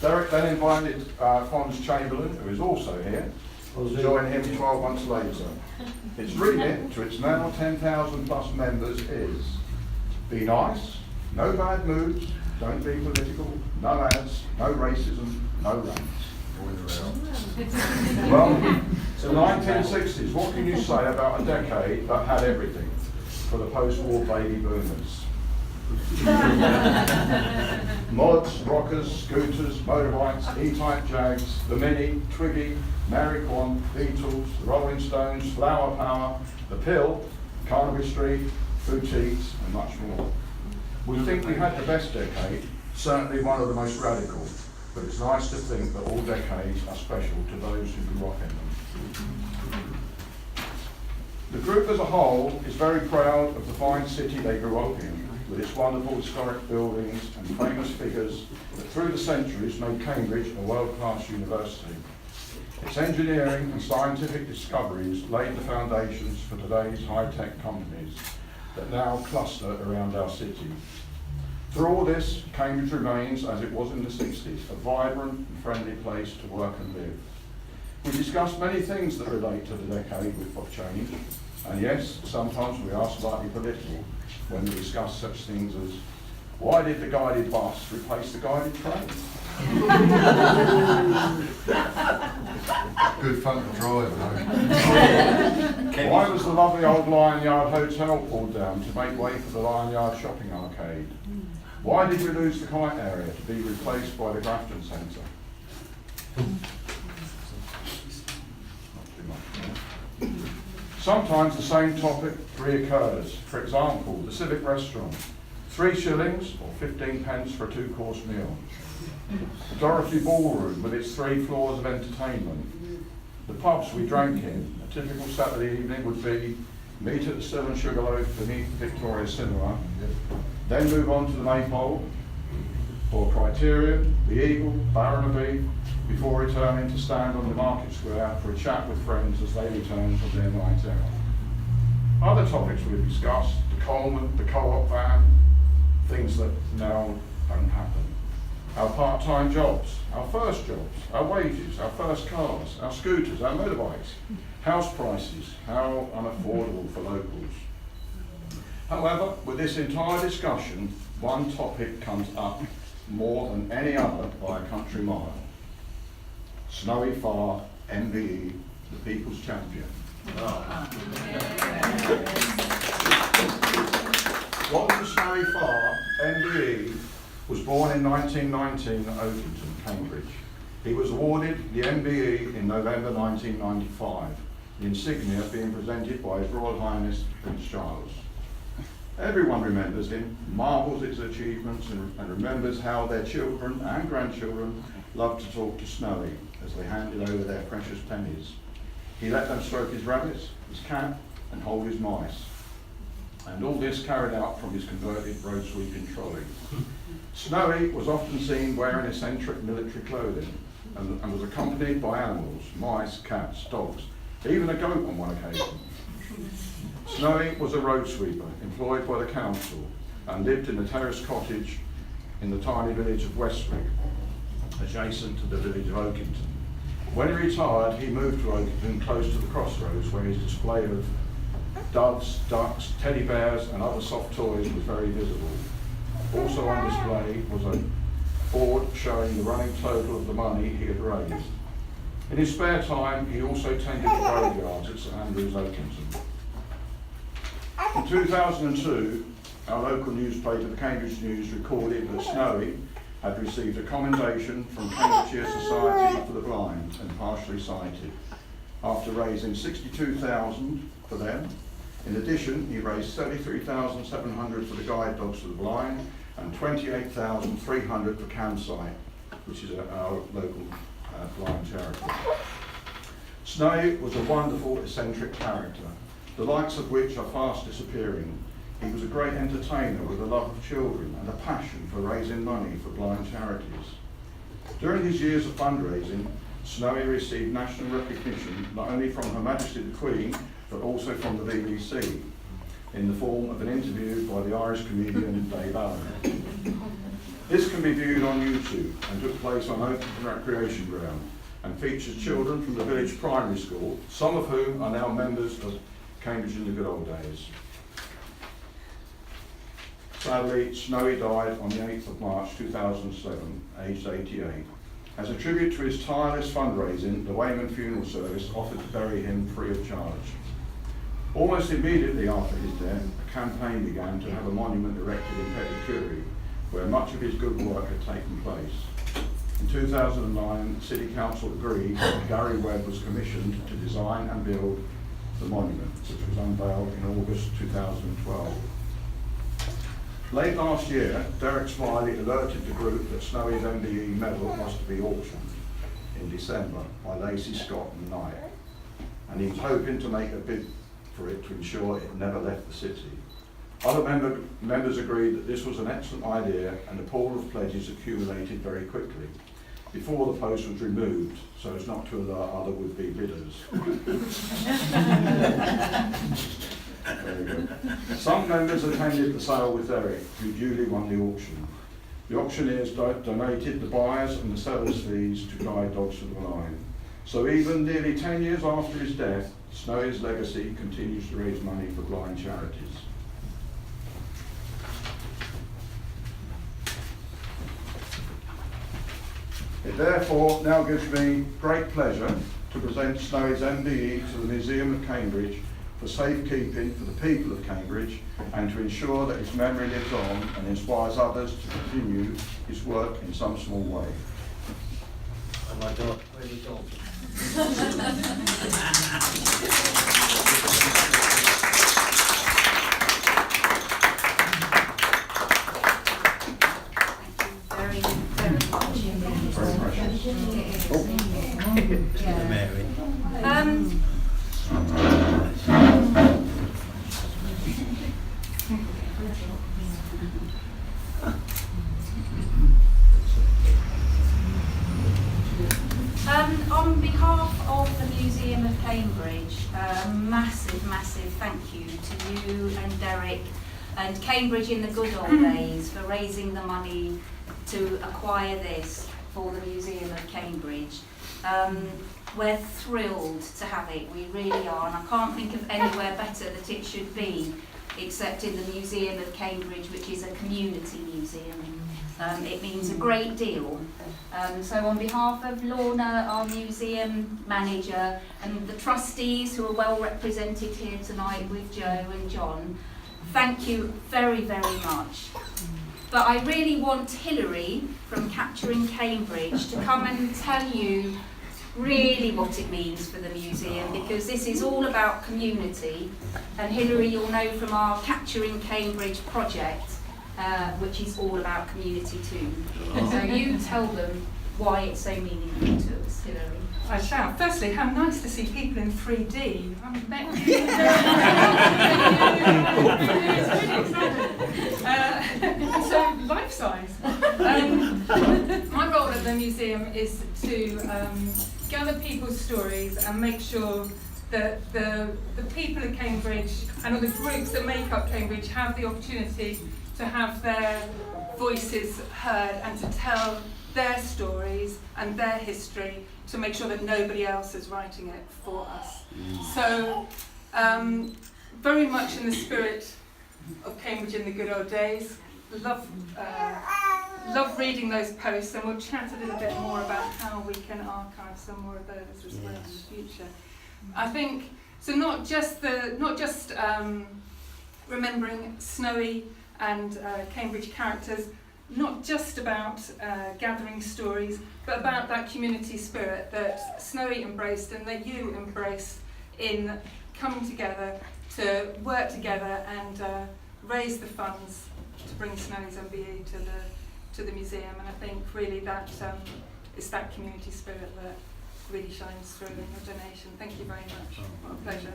Derek then invited Fons Chamberlain, who is also here, to join him 12 months later. Its remit to its now 10,000 plus members is: be nice, no bad moods, don't be political, no ads, no racism, no rants. Well, the 1960s, what can you say about a decade that had everything for the post-war baby boomers? Mods, rockers, scooters, motorbikes, E-type Jags, the Mini, Twiggy, Mary Kwan, Beatles, the Rolling Stones, Flower Power, the Pill, Carnaby Street, boutiques, and much more. We think we had the best decade, certainly one of the most radical, but it's nice to think that all decades are special to those who grew up in them. The group as a whole is very proud of the fine city they grew up in, with its wonderful historic buildings and famous figures that through the centuries made Cambridge a world-class university. Its engineering and scientific discoveries laid the foundations for today's high-tech companies that now cluster around our city. Through all this, Cambridge remains, as it was in the 60s, a vibrant and friendly place to work and live. We discussed many things that relate to the decade of change, and yes, sometimes we are slightly political when we discuss such things as, why did the guided bus replace the guided train? Good fun to drive, though. Why was the lovely old Lion Yard Hotel pulled down to make way for the Lion Yard Shopping Arcade? Why did we lose the Kite area to be replaced by the Grafton Centre? Not too much. Sometimes the same topic reoccurs. For example, the Civic Restaurant, 3 shillings or 15 pence for a 2-course meal. The Dorothy Ballroom with its 3 floors of entertainment. The pubs we drank in, a typical Saturday evening would be meet at the Still and Sugarloaf beneath Victoria Cinema, then move on to the Maypole, or Criterion, the Eagle, Barnaby, before returning to stand on the Market Square for a chat with friends as they return from their night out. Other topics we've discussed, the Coleman, the co-op van, things that now don't happen. Our part-time jobs, our first jobs, our wages, our first cars, our scooters, our motorbikes, house prices, how unaffordable for locals. However, with this entire discussion, one topic comes up more than any other by a country mile. Snowy Farr, MBE, the People's Champion. Walter Snowy Farr, MBE, was born in 1919 at Oakington, Cambridge. He was awarded the MBE in November 1995, the insignia being presented by His Royal Highness Prince Charles. Everyone remembers him, marvels at his achievements, and remembers how their children and grandchildren loved to talk to Snowy as they handed over their precious pennies. He let them stroke his rabbits, his cat, and hold his mice. And all this carried out from his converted road sweeping trolley. Snowy was often seen wearing eccentric military clothing and was accompanied by animals, mice, cats, dogs, even a goat on one occasion. Snowy was a road sweeper employed by the council and lived in a terraced cottage in the tiny village of Westwick, adjacent to the village of Oakington. When he retired, he moved to Oakington close to the crossroads where his display of doves, ducks, teddy bears and other soft toys was very visible. Also on display was a board showing the running total of the money he had raised. In his spare time, he also tended the graveyards at St Andrews, Oakington. In 2002, our local newspaper, the Cambridge News, recorded that Snowy had received a commendation from Cambridgeshire Society for the Blind and Partially Sighted, after raising $62,000 for them. In addition, he raised $33,700 for the guide dogs for the blind and $28,300 for Campsite, which is our local blind charity. Snowy was a wonderful, eccentric character, the likes of which are fast disappearing. He was a great entertainer with a love of children and a passion for raising money for blind charities. During his years of fundraising, Snowy received national recognition not only from Her Majesty the Queen, but also from the BBC, in the form of an interview by the Irish comedian Dave Allen. This can be viewed on YouTube and took place on open recreation ground and features children from the village primary school, some of whom are now members of Cambridge in the Good Old Days. Sadly, Snowy died on the 8th of March 2007, aged 88. As a tribute to his tireless fundraising, the Wayman Funeral Service offered to bury him free of charge. Almost immediately after his death, a campaign began to have a monument erected in Pettigrew, where much of his good work had taken place. In 2009, the City Council agreed that Gary Webb was commissioned to design and build the monument, which was unveiled in August 2012. Late last year, Derek Smiley alerted the group that Snowy's MBE medal was to be auctioned in December by Lacey Scott and Knight, and he was hoping to make a bid for it to ensure it never left the city. Other members agreed that this was an excellent idea, and a pool of pledges accumulated very quickly before the post was removed, so as not to alert other would-be bidders. Very good. Some members attended the sale with Derek, who duly won the auction. The auctioneers donated the buyers and the sellers' fees to Guide Dogs to the Line. So even nearly 10 years after his death, Snowy's legacy continues to raise money for blind charities. It therefore now gives me great pleasure to present Snowy's MBE to the Museum of Cambridge for safekeeping for the people of Cambridge, and to ensure that his memory lives on and inspires others to continue his work in some small way. Oh my God, where's your dog? Very, very much indeed. Very precious. Mary. On behalf of the Museum of Cambridge, massive thank you to you and Derek and Cambridge in the Good Old Days for raising the money to acquire this for the Museum of Cambridge. We're thrilled to have it, we really are, and I can't think of anywhere better that it should be except in the Museum of Cambridge, which is a community museum. It means a great deal. So on behalf of Lorna, our museum manager, and the trustees who are well represented here tonight with Joe and John, thank you very, very much. But I really want Hilary from Capturing Cambridge to come and tell you really what it means for the museum, because this is all about community, and Hilary you'll know from our Capturing Cambridge project, which is all about community too. So you tell them why it's so meaningful to us, Hilary. I shall. Firstly, how nice to see people in 3D. I haven't met you. So, life size. My role at the museum is to gather people's stories and make sure that the people of Cambridge and all the groups that make up Cambridge have the opportunity to have their voices heard and to tell their stories and their history, to make sure that nobody else is writing it for us. So, very much in the spirit of Cambridge in the Good Old Days. Love reading those posts, and we'll chat a little bit more about how we can archive some more of those as well in the future. I think so. Not just remembering Snowy and Cambridge characters, not just about gathering stories, but about that community spirit that Snowy embraced and that you embrace in coming together to work together and raise the funds to bring Snowy's MBE to the museum. And I think really that is that community spirit that really shines through in your donation. Thank you very much. What a pleasure.